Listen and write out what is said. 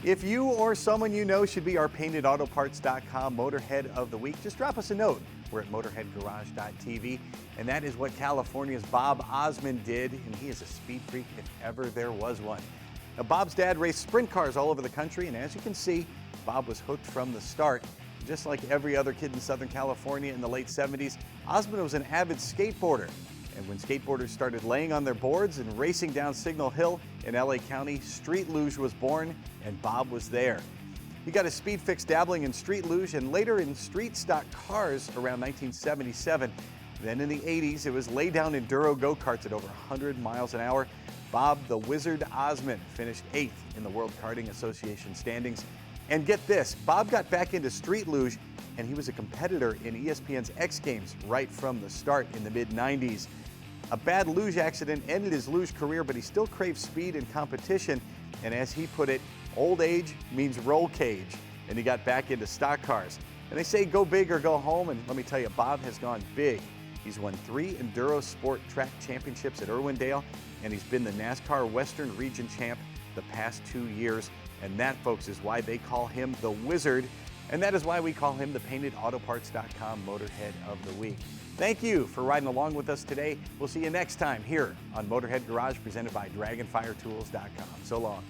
If you or someone you know should be our paintedautoparts.com Motorhead of the Week, just drop us a note. We're at motorheadgarage.tv, and that is what California's Bob Ozman did, and he is a speed freak if ever there was one. Now, Bob's dad raced sprint cars all over the country, and as you can see, Bob was hooked from the start. Just like every other kid in Southern California in the late 70s, Ozman was an avid skateboarder. And when skateboarders started laying on their boards and racing down Signal Hill in LA County, street luge was born, and Bob was there. He got his speed fix dabbling in street luge and later in street stock cars around 1977. Then in the 80s, it was lay down enduro go-karts at over 100 miles an hour. Bob the Wizard Ozman finished 8th in the World Karting Association standings. And get this, Bob got back into street luge, and he was a competitor in ESPN's X Games right from the start in the mid-90s. A bad luge accident ended his luge career, but he still craved speed and competition. And as he put it, old age means roll cage. And he got back into stock cars. And they say go big or go home, and let me tell you, Bob has gone big. He's won 3 Enduro Sport Track Championships at Irwindale, and he's been the NASCAR Western Region champ the past 2 years. And that, folks, is why they call him the Wizard. And that is why we call him the paintedautoparts.com Motorhead of the Week. Thank you for riding along with us today. We'll see you next time here on Motorhead Garage, presented by DragonFireTools.com. So long.